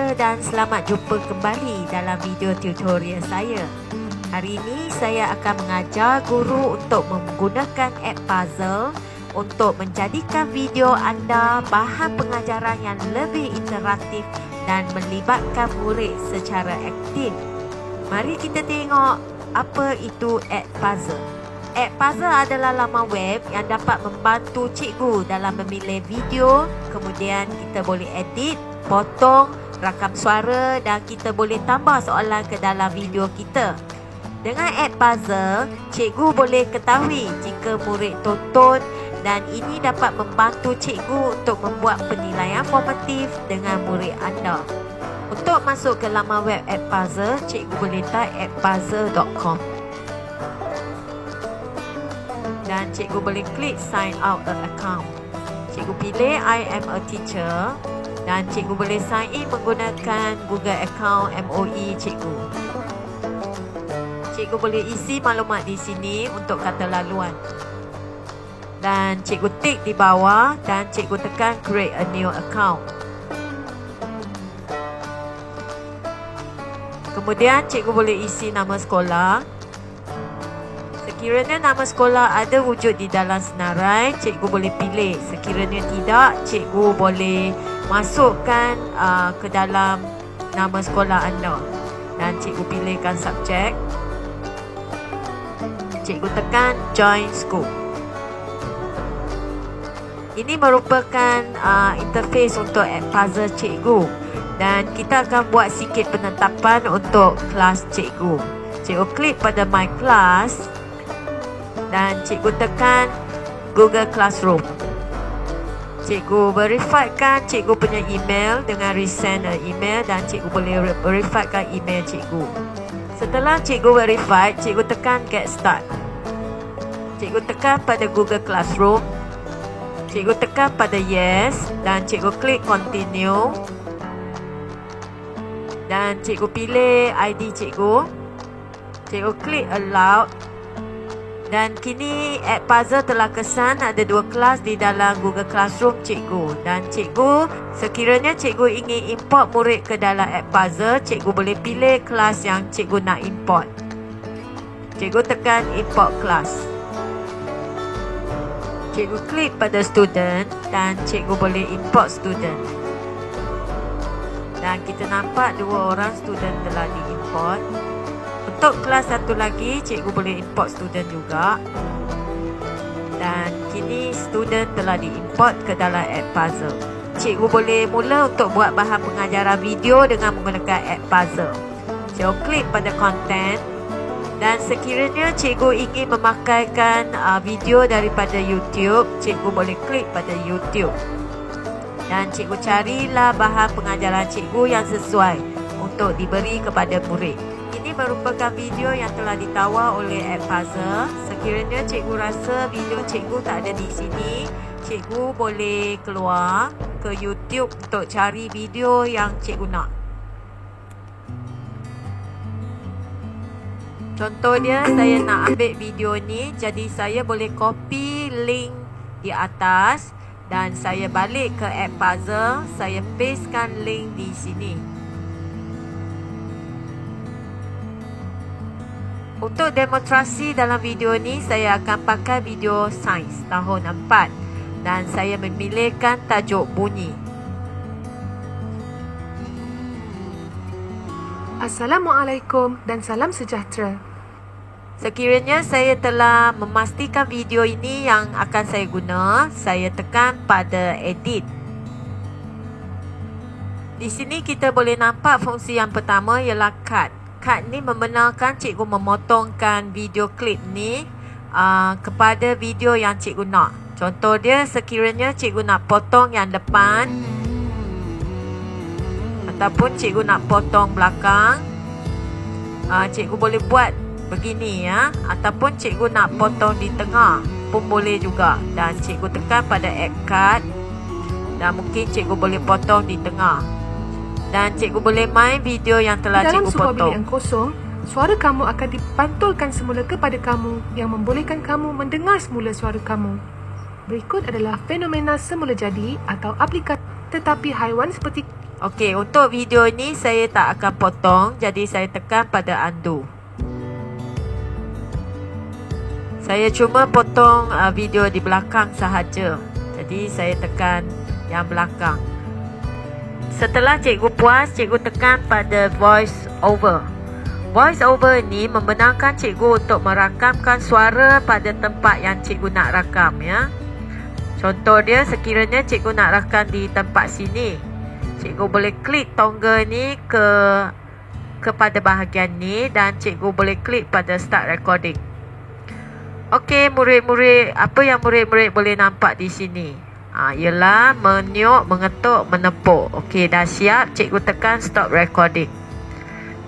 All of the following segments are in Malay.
Saudara dan selamat jumpa kembali dalam video tutorial saya. Hari ini saya akan mengajar guru untuk menggunakan app puzzle untuk menjadikan video anda bahan pengajaran yang lebih interaktif dan melibatkan murid secara aktif. Mari kita tengok apa itu app puzzle. App puzzle adalah laman web yang dapat membantu cikgu dalam memilih video, kemudian kita boleh edit, potong, rakam suara dan kita boleh tambah soalan ke dalam video kita. Dengan app puzzle, cikgu boleh ketahui jika murid tonton dan ini dapat membantu cikgu untuk membuat penilaian formatif dengan murid anda. Untuk masuk ke laman web app puzzle, cikgu boleh type apppuzzle.com. Dan cikgu boleh klik sign out an account. Cikgu pilih I am a teacher dan cikgu boleh sign in menggunakan Google account MOE cikgu. Cikgu boleh isi maklumat di sini untuk kata laluan. Dan cikgu tik di bawah dan cikgu tekan create a new account. Kemudian cikgu boleh isi nama sekolah. Sekiranya nama sekolah ada wujud di dalam senarai, cikgu boleh pilih. Sekiranya tidak, cikgu boleh masukkan ke dalam nama sekolah anda. Dan cikgu pilihkan subjek. Cikgu tekan join school. Ini merupakan interface untuk app puzzle cikgu. Dan kita akan buat sikit penetapan untuk kelas cikgu. Cikgu klik pada my class. Dan cikgu tekan Google Classroom. Cikgu verifikan cikgu punya email dengan resend email dan cikgu boleh verifikan email cikgu. Setelah cikgu verify, cikgu tekan get start. Cikgu tekan pada Google Classroom. Cikgu tekan pada yes dan cikgu klik continue. Dan cikgu pilih ID cikgu. Cikgu klik allow. Dan kini app puzzle telah kesan ada dua kelas di dalam Google Classroom cikgu. Dan cikgu, sekiranya cikgu ingin import murid ke dalam app puzzle, cikgu boleh pilih kelas yang cikgu nak import. Cikgu tekan import class. Cikgu klik pada student dan cikgu boleh import student. Dan kita nampak dua orang student telah diimport. Untuk kelas satu lagi, cikgu boleh import student juga. Dan kini student telah diimport ke dalam app puzzle. Cikgu boleh mula untuk buat bahan pengajaran video dengan menggunakan app puzzle. Cikgu klik pada content. Dan sekiranya cikgu ingin memakaikan video daripada YouTube, cikgu boleh klik pada YouTube. Dan cikgu carilah bahan pengajaran cikgu yang sesuai untuk diberi kepada murid. Ini merupakan video yang telah ditawar oleh app puzzle. Sekiranya cikgu rasa video cikgu tak ada di sini, cikgu boleh keluar ke YouTube untuk cari video yang cikgu nak. Contoh dia, saya nak ambil video ni, jadi saya boleh copy link di atas dan saya balik ke app puzzle, saya pastekan link di sini. Untuk demonstrasi dalam video ni, saya akan pakai video sains tahun 4 dan saya memilihkan tajuk bunyi. Assalamualaikum dan salam sejahtera. Sekiranya saya telah memastikan video ini yang akan saya guna, saya tekan pada edit. Di sini kita boleh nampak fungsi yang pertama ialah cut. Cut ni membenarkan cikgu memotongkan video klip ni kepada video yang cikgu nak. Contoh dia, sekiranya cikgu nak potong yang depan ataupun cikgu nak potong belakang, cikgu boleh buat begini ya. Ataupun cikgu nak potong di tengah pun boleh juga. Dan cikgu tekan pada add cut. Dan mungkin cikgu boleh potong di tengah. Dan cikgu boleh main video yang telah cikgu potong. Dalam sebuah bilik yang kosong, suara kamu akan dipantulkan semula kepada kamu yang membolehkan kamu mendengar semula suara kamu. Berikut adalah fenomena semula jadi atau aplikasi. Tetapi haiwan seperti Okey, untuk video ni saya tak akan potong, jadi saya tekan pada undo. Saya cuma potong video di belakang sahaja. Jadi saya tekan yang belakang. Setelah cikgu puas, cikgu tekan pada voice over. Voice over ni membenarkan cikgu untuk merakamkan suara pada tempat yang cikgu nak rakam, ya. Contoh dia, sekiranya cikgu nak rakam di tempat sini, cikgu boleh klik toggle ni kepada bahagian ni dan cikgu boleh klik pada start recording. Okey, murid-murid, apa yang murid-murid boleh nampak di sini? Ialah meniup, mengetuk, menepuk. Okey, dah siap, cikgu tekan stop recording.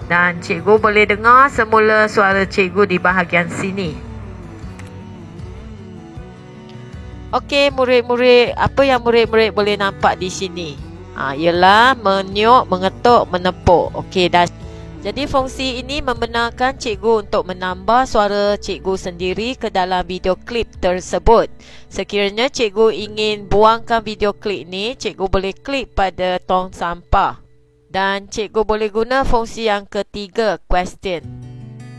Dan cikgu boleh dengar semula suara cikgu di bahagian sini. Okey, murid-murid, apa yang murid-murid boleh nampak di sini? Ialah meniup, mengetuk, menepuk. Okey, dah. Jadi fungsi ini membenarkan cikgu untuk menambah suara cikgu sendiri ke dalam video klip tersebut. Sekiranya cikgu ingin buangkan video klip ni, cikgu boleh klik pada tong sampah. Dan cikgu boleh guna fungsi yang ketiga, question.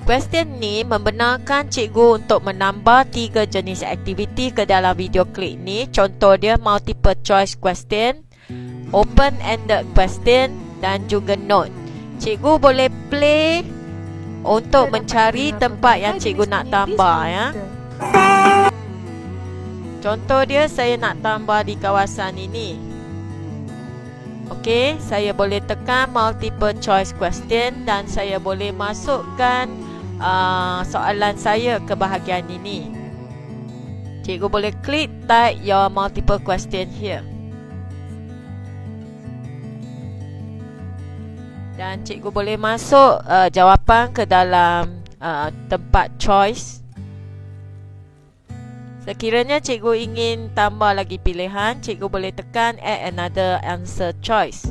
Question ni membenarkan cikgu untuk menambah 3 jenis aktiviti ke dalam video klip ni. Contoh dia multiple choice question, open-ended question dan juga note. Cikgu boleh play untuk mencari tempat yang cikgu nak tambah, ya. Contoh dia, saya nak tambah di kawasan ini. Okey, saya boleh tekan multiple choice question dan saya boleh masukkan soalan saya ke bahagian ini. Cikgu boleh klik type your multiple question here. Dan cikgu boleh masuk jawapan ke dalam tempat choice. Sekiranya cikgu ingin tambah lagi pilihan, cikgu boleh tekan add another answer choice.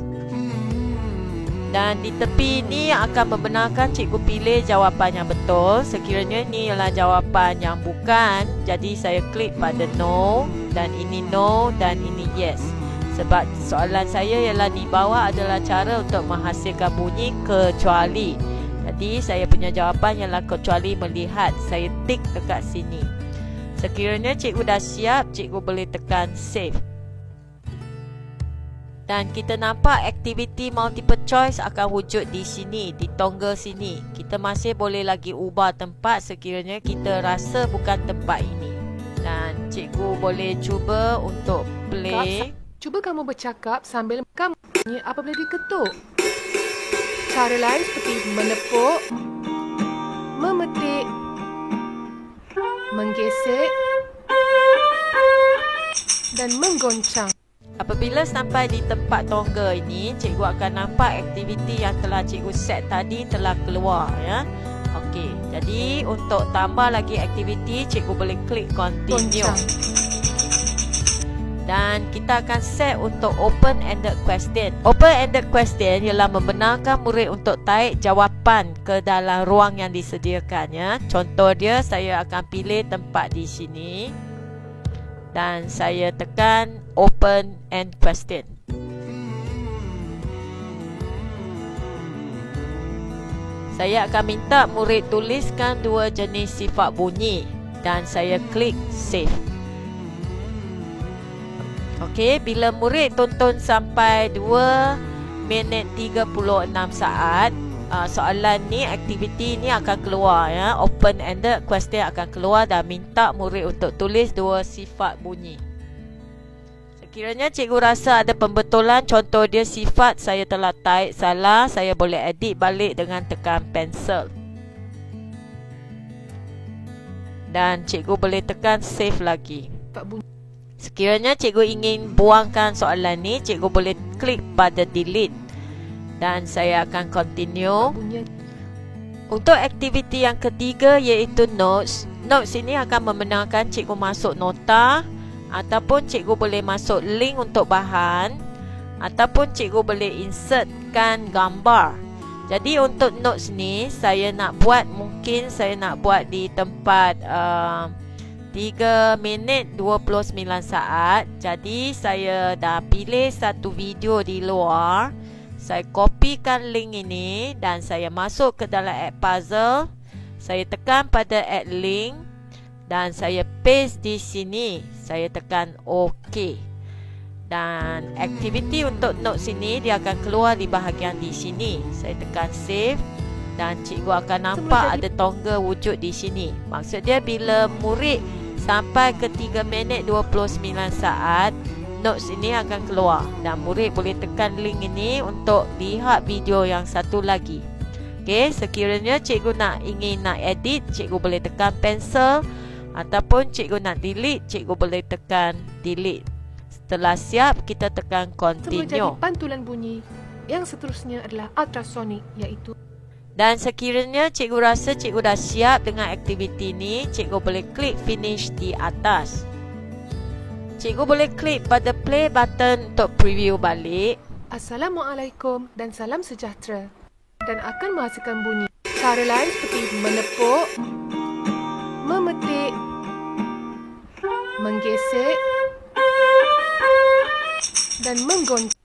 Dan di tepi ini akan membenarkan cikgu pilih jawapan yang betul. Sekiranya ini adalah jawapan yang bukan, jadi saya klik pada no, dan ini no, dan ini yes. Sebab soalan saya ialah di bawah adalah cara untuk menghasilkan bunyi kecuali. Jadi saya punya jawapan ialah kecuali melihat. Saya tik dekat sini. Sekiranya cikgu dah siap, cikgu boleh tekan save. Dan kita nampak aktiviti multiple choice akan wujud di sini, di toggle sini. Kita masih boleh lagi ubah tempat sekiranya kita rasa bukan tempat ini. Dan cikgu boleh cuba untuk play. Cuba kamu bercakap sambil kamu apabila diketuk. Cara lain seperti menepuk, memetik, menggesek dan menggoncang. Apabila sampai di tempat toggle ini, cikgu akan nampak aktiviti yang telah cikgu set tadi telah keluar, ya. Okey, jadi untuk tambah lagi aktiviti, cikgu boleh klik continue. Goncang. Dan kita akan set untuk open-ended question. Open-ended question ialah membenarkan murid untuk tarik jawapan ke dalam ruang yang disediakan, ya. Contoh dia, saya akan pilih tempat di sini dan saya tekan open-end question. Saya akan minta murid tuliskan 2 jenis sifat bunyi dan saya klik save. Okey, bila murid tonton sampai 2 minit 36 saat, soalan ni, aktiviti ni akan keluar, ya. Open-ended question akan keluar dan minta murid untuk tulis 2 sifat bunyi. Sekiranya cikgu rasa ada pembetulan, contoh dia sifat saya telah type salah, saya boleh edit balik dengan tekan pensel. Dan cikgu boleh tekan save lagi. Sekiranya cikgu ingin buangkan soalan ni, cikgu boleh klik pada delete dan saya akan continue. Untuk aktiviti yang ketiga iaitu notes. Notes ini akan membenarkan cikgu masuk nota ataupun cikgu boleh masuk link untuk bahan ataupun cikgu boleh insertkan gambar. Jadi untuk notes ni saya nak buat, mungkin saya nak buat di tempat 3 minit 29 saat. Jadi saya dah pilih satu video di luar saya kopikan link ini dan saya masuk ke dalam Edpuzzle. Saya tekan pada add link dan saya paste di sini. Saya tekan OK. Dan aktiviti untuk notes ini dia akan keluar di bahagian di sini. Saya tekan save dan cikgu akan nampak ada tongga wujud di sini. Maksud dia bila murid sampai ke 3 minit 29 saat, notes ini akan keluar dan murid boleh tekan link ini untuk lihat video yang satu lagi. Okey, sekiranya cikgu ingin nak edit, cikgu boleh tekan pencil, ataupun cikgu nak delete, cikgu boleh tekan delete. Setelah siap, kita tekan continue. Semua jadi pantulan bunyi. Yang seterusnya adalah ultrasonic, iaitu. Dan sekiranya cikgu rasa cikgu dah siap dengan aktiviti ini, cikgu boleh klik finish di atas. Cikgu boleh klik pada play button untuk preview balik. Assalamualaikum dan salam sejahtera. Dan akan menghasilkan bunyi. Cara lain seperti menepuk, memetik, menggesek dan menggoncang.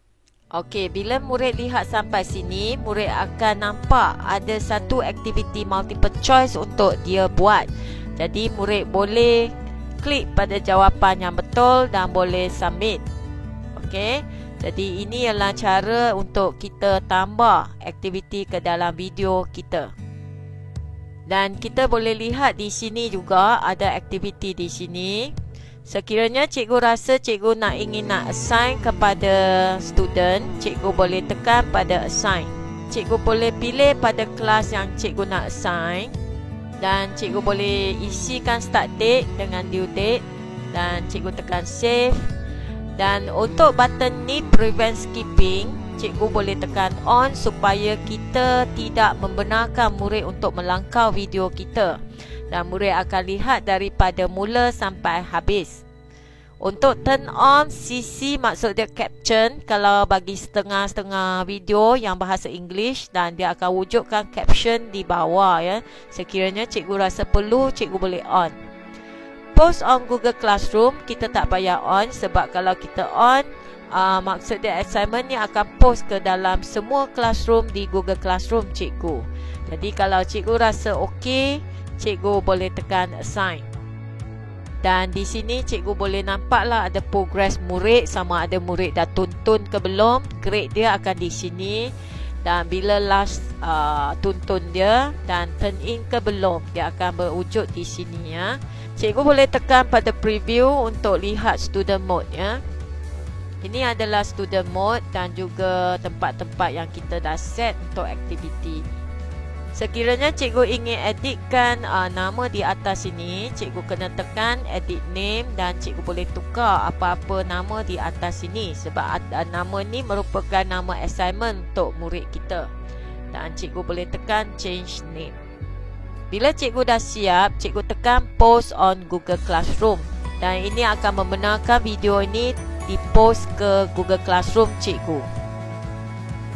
Okey, bila murid lihat sampai sini, murid akan nampak ada satu aktiviti multiple choice untuk dia buat. Jadi murid boleh klik pada jawapan yang betul dan boleh submit. Okey. Jadi ini adalah cara untuk kita tambah aktiviti ke dalam video kita. Dan kita boleh lihat di sini juga ada aktiviti di sini. Sekiranya cikgu rasa cikgu ingin assign kepada student, cikgu boleh tekan pada assign. Cikgu boleh pilih pada kelas yang cikgu nak assign. Dan cikgu boleh isikan start date dengan due date. Dan cikgu tekan save. Dan untuk button ni prevent skipping, cikgu boleh tekan on supaya kita tidak membenarkan murid untuk melangkau video kita. Dan murid akan lihat daripada mula sampai habis. Untuk turn on CC, maksud dia caption, kalau bagi setengah-setengah video yang bahasa English, dan dia akan wujudkan caption di bawah ya. Sekiranya cikgu rasa perlu, cikgu boleh on. Post on Google Classroom, kita tak payah on, sebab kalau kita on, maksud dia assignment ni akan post ke dalam semua classroom di Google Classroom cikgu. Jadi kalau cikgu rasa okey, cikgu boleh tekan assign. Dan di sini cikgu boleh nampaklah ada progress murid, sama ada murid dah tuntun ke belum. Grade dia akan di sini. Dan bila last tuntun dia dan turn in ke belum, dia akan berwujud di sini ya. Cikgu boleh tekan pada preview untuk lihat student mode ya. Ini adalah student mode dan juga tempat-tempat yang kita dah set untuk aktiviti. Sekiranya cikgu ingin editkan nama di atas ini, cikgu kena tekan edit name dan cikgu boleh tukar apa-apa nama di atas ini. Sebab nama ni merupakan nama assignment untuk murid kita. Dan cikgu boleh tekan change name. Bila cikgu dah siap, cikgu tekan post on Google Classroom. Dan ini akan membenarkan video ini dipost ke Google Classroom cikgu.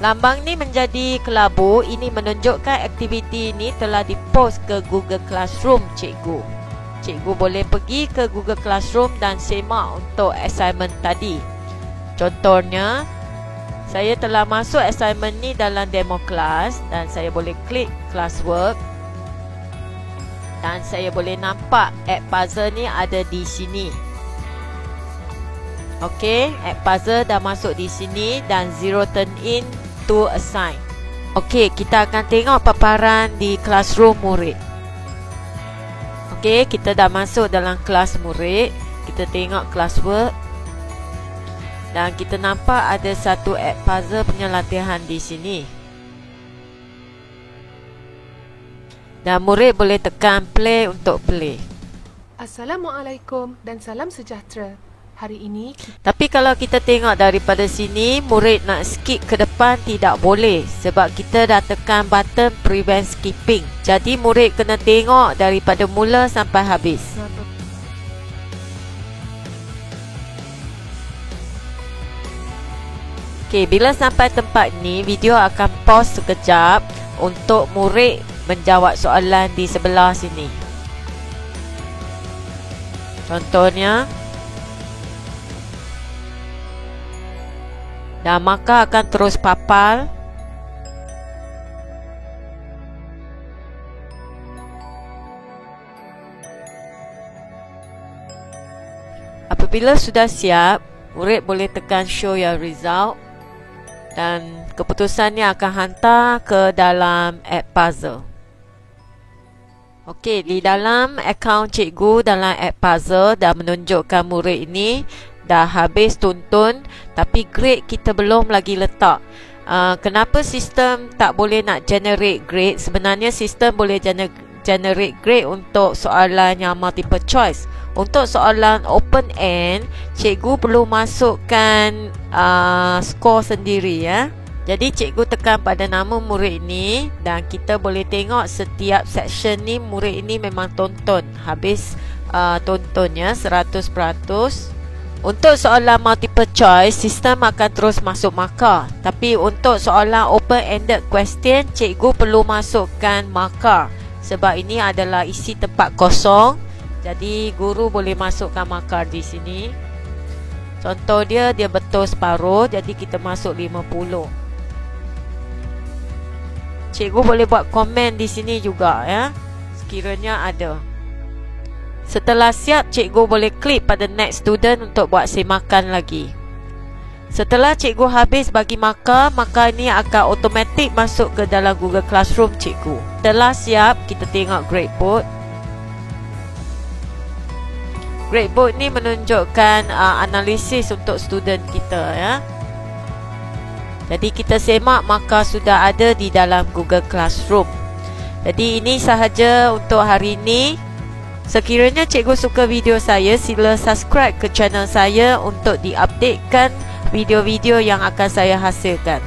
Lambang ni menjadi kelabu. Ini menunjukkan aktiviti ini telah dipost ke Google Classroom cikgu. Cikgu boleh pergi ke Google Classroom dan semak untuk assignment tadi. Contohnya, saya telah masuk assignment ni dalam demo kelas dan saya boleh klik classwork. Dan saya boleh nampak Edpuzzle ni ada di sini. Okey, Edpuzzle dah masuk di sini dan zero turn in to assign. Okey, kita akan tengok paparan di classroom murid. Okey, kita dah masuk dalam kelas murid. Kita tengok classwork. Dan kita nampak ada satu Edpuzzle punya latihan di sini. Dan murid boleh tekan play untuk play. Assalamualaikum dan salam sejahtera. Hari ini Tapi kalau kita tengok daripada sini, murid nak skip ke depan tidak boleh, sebab kita dah tekan button prevent skipping. Jadi murid kena tengok daripada mula sampai habis. Okey, bila sampai tempat ni, video akan pause sekejap untuk murid menjawab soalan di sebelah sini. Contohnya, dan markah akan terus papal. Apabila sudah siap, murid boleh tekan show your result dan keputusannya akan hantar ke dalam Edpuzzle. Okey, di dalam akaun cikgu dalam Edpuzzle dah menunjukkan murid ini dah habis tonton, tapi grade kita belum lagi letak. Kenapa sistem tak boleh nak generate grade? Sebenarnya sistem boleh generate grade untuk soalan yang multiple choice. Untuk soalan open end, cikgu perlu masukkan skor sendiri ya. Jadi cikgu tekan pada nama murid ini dan kita boleh tengok setiap section ni murid ini memang tonton. Habis tontonnya 100%. Untuk soalan multiple choice, sistem akan terus masuk markah. Tapi untuk soalan open-ended question, cikgu perlu masukkan markah. Sebab ini adalah isi tempat kosong. Jadi guru boleh masukkan markah di sini. Contoh dia betul separuh, jadi kita masuk 50. Cikgu boleh buat komen di sini juga ya, sekiranya ada. Setelah siap, cikgu boleh klik pada next student untuk buat semakan lagi. Setelah cikgu habis bagi markah, maka ini akan automatik masuk ke dalam Google Classroom cikgu. Setelah siap, kita tengok gradeboard. Gradeboard ni menunjukkan analisis untuk student kita ya. Jadi kita semak markah sudah ada di dalam Google Classroom. Jadi ini sahaja untuk hari ini. Sekiranya cikgu suka video saya, sila subscribe ke channel saya untuk diupdatekan video-video yang akan saya hasilkan.